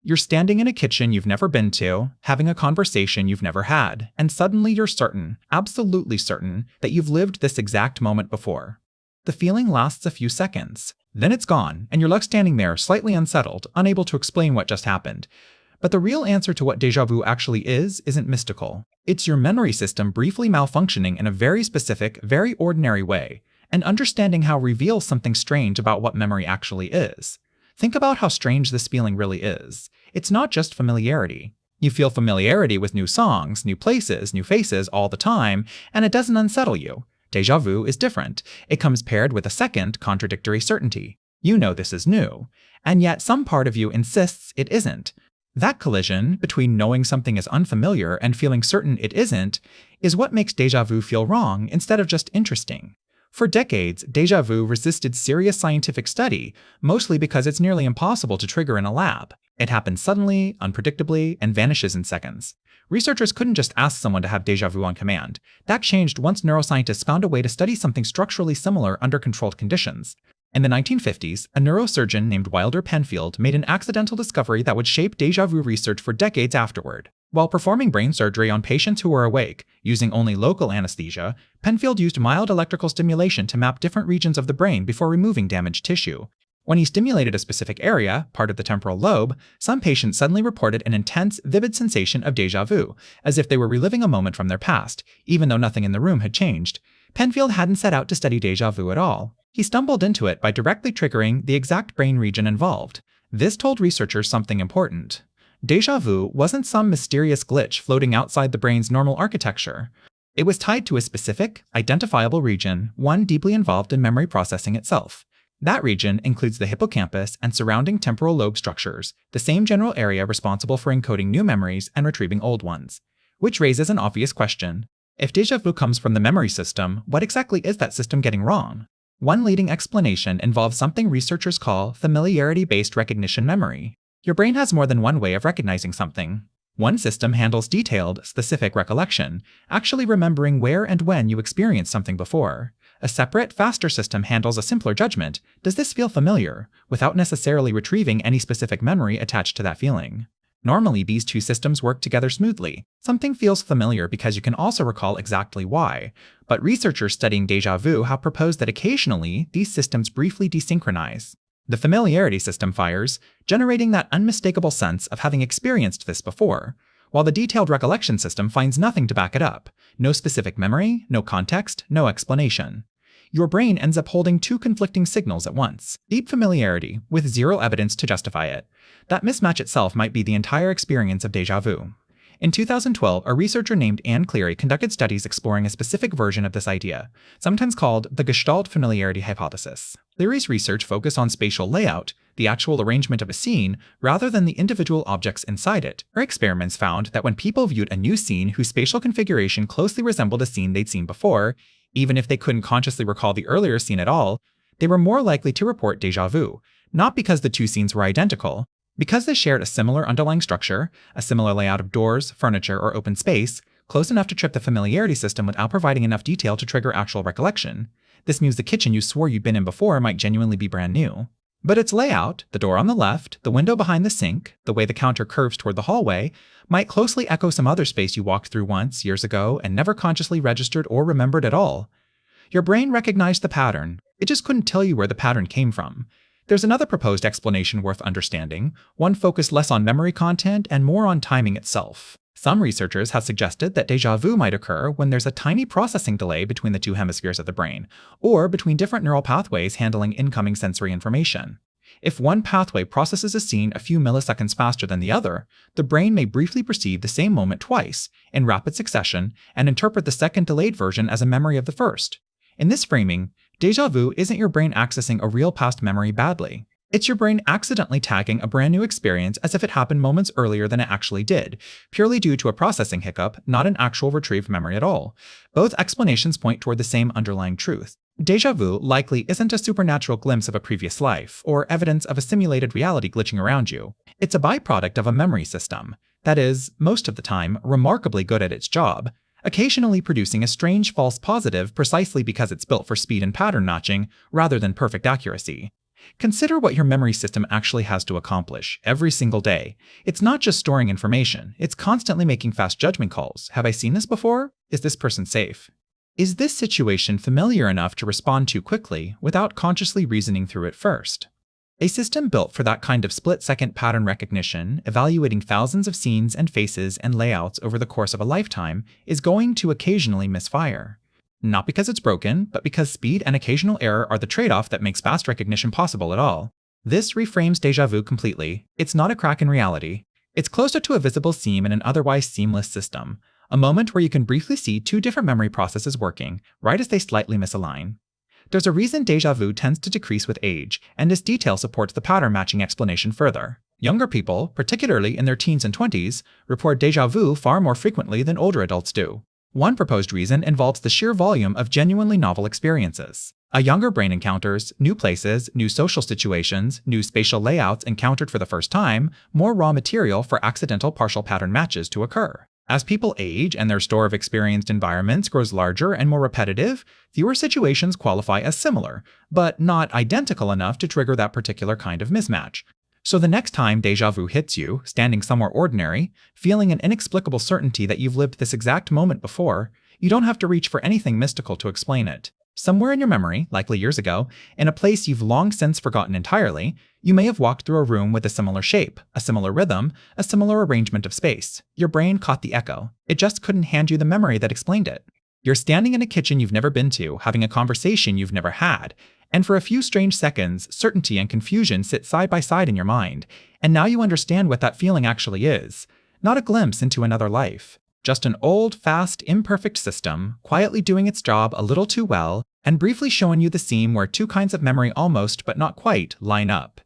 You're standing in a kitchen you've never been to, having a conversation you've never had, and suddenly you're certain, absolutely certain, that you've lived this exact moment before. The feeling lasts a few seconds. Then it's gone, and you're left standing there, slightly unsettled, unable to explain what just happened. But the real answer to what déjà vu actually isn't mystical. It's your memory system briefly malfunctioning in a very specific, very ordinary way, and understanding how reveals something strange about what memory actually is. Think about how strange this feeling really is. It's not just familiarity. You feel familiarity with new songs, new places, new faces all the time, and it doesn't unsettle you. Déjà vu is different. It comes paired with a second, contradictory certainty. You know this is new, and yet some part of you insists it isn't. That collision between knowing something is unfamiliar and feeling certain it isn't is what makes déjà vu feel wrong instead of just interesting. For decades, déjà vu resisted serious scientific study, mostly because it's nearly impossible to trigger in a lab. It happens suddenly, unpredictably, and vanishes in seconds. Researchers couldn't just ask someone to have déjà vu on command. That changed once neuroscientists found a way to study something structurally similar under controlled conditions. In the 1950s, a neurosurgeon named Wilder Penfield made an accidental discovery that would shape déjà vu research for decades afterward. While performing brain surgery on patients who were awake, using only local anesthesia, Penfield used mild electrical stimulation to map different regions of the brain before removing damaged tissue. When he stimulated a specific area, part of the temporal lobe, some patients suddenly reported an intense, vivid sensation of déjà vu, as if they were reliving a moment from their past, even though nothing in the room had changed. Penfield hadn't set out to study déjà vu at all. He stumbled into it by directly triggering the exact brain region involved. This told researchers something important. Déjà vu wasn't some mysterious glitch floating outside the brain's normal architecture. It was tied to a specific, identifiable region, one deeply involved in memory processing itself. That region includes the hippocampus and surrounding temporal lobe structures, the same general area responsible for encoding new memories and retrieving old ones. Which raises an obvious question. If déjà vu comes from the memory system, what exactly is that system getting wrong? One leading explanation involves something researchers call familiarity-based recognition memory. Your brain has more than one way of recognizing something. One system handles detailed, specific recollection, actually remembering where and when you experienced something before. A separate, faster system handles a simpler judgment, does this feel familiar, without necessarily retrieving any specific memory attached to that feeling. Normally, these two systems work together smoothly. Something feels familiar because you can also recall exactly why. But researchers studying déjà vu have proposed that occasionally, these systems briefly desynchronize. The familiarity system fires, generating that unmistakable sense of having experienced this before, while the detailed recollection system finds nothing to back it up. No specific memory, no context, no explanation. Your brain ends up holding two conflicting signals at once. Deep familiarity, with zero evidence to justify it. That mismatch itself might be the entire experience of déjà vu. In 2012, a researcher named Cleary conducted studies exploring a specific version of this idea, sometimes called the Gestalt familiarity hypothesis. Cleary's research focused on spatial layout, the actual arrangement of a scene, rather than the individual objects inside it. Her experiments found that when people viewed a new scene whose spatial configuration closely resembled a scene they'd seen before, even if they couldn't consciously recall the earlier scene at all, they were more likely to report déjà vu, not because the two scenes were identical, because they shared a similar underlying structure, a similar layout of doors, furniture, or open space, close enough to trip the familiarity system without providing enough detail to trigger actual recollection. This means the kitchen you swore you'd been in before might genuinely be brand new. But its layout, the door on the left, the window behind the sink, the way the counter curves toward the hallway, might closely echo some other space you walked through once, years ago, and never consciously registered or remembered at all. Your brain recognized the pattern, it just couldn't tell you where the pattern came from. There's another proposed explanation worth understanding, one focused less on memory content and more on timing itself. Some researchers have suggested that déjà vu might occur when there's a tiny processing delay between the two hemispheres of the brain, or between different neural pathways handling incoming sensory information. If one pathway processes a scene a few milliseconds faster than the other, the brain may briefly perceive the same moment twice, in rapid succession, and interpret the second delayed version as a memory of the first. In this framing, déjà vu isn't your brain accessing a real past memory badly. It's your brain accidentally tagging a brand new experience as if it happened moments earlier than it actually did, purely due to a processing hiccup, not an actual retrieved memory at all. Both explanations point toward the same underlying truth. Déjà vu likely isn't a supernatural glimpse of a previous life, or evidence of a simulated reality glitching around you. It's a byproduct of a memory system that is, most of the time, remarkably good at its job, occasionally producing a strange false positive precisely because it's built for speed and pattern matching rather than perfect accuracy. Consider what your memory system actually has to accomplish every single day. It's not just storing information, it's constantly making fast judgment calls. Have I seen this before? Is this person safe? Is this situation familiar enough to respond to quickly without consciously reasoning through it first? A system built for that kind of split-second pattern recognition, evaluating thousands of scenes and faces and layouts over the course of a lifetime, is going to occasionally misfire. Not because it's broken, but because speed and occasional error are the trade-off that makes fast recognition possible at all. This reframes deja vu completely. It's not a crack in reality. It's closer to a visible seam in an otherwise seamless system, a moment where you can briefly see two different memory processes working, right as they slightly misalign. There's a reason deja vu tends to decrease with age, and this detail supports the pattern matching explanation further. Younger people, particularly in their teens and 20s, report deja vu far more frequently than older adults do. One proposed reason involves the sheer volume of genuinely novel experiences. A younger brain encounters new places, new social situations, new spatial layouts encountered for the first time, more raw material for accidental partial pattern matches to occur. As people age and their store of experienced environments grows larger and more repetitive, fewer situations qualify as similar, but not identical enough to trigger that particular kind of mismatch. So the next time deja vu hits you, standing somewhere ordinary, feeling an inexplicable certainty that you've lived this exact moment before, you don't have to reach for anything mystical to explain it. Somewhere in your memory, likely years ago, in a place you've long since forgotten entirely, you may have walked through a room with a similar shape, a similar rhythm, a similar arrangement of space. Your brain caught the echo. It just couldn't hand you the memory that explained it. You're standing in a kitchen you've never been to, having a conversation you've never had, and for a few strange seconds, certainty and confusion sit side by side in your mind, and now you understand what that feeling actually is. Not a glimpse into another life. Just an old, fast, imperfect system, quietly doing its job a little too well, and briefly showing you the seam where two kinds of memory almost, but not quite, line up.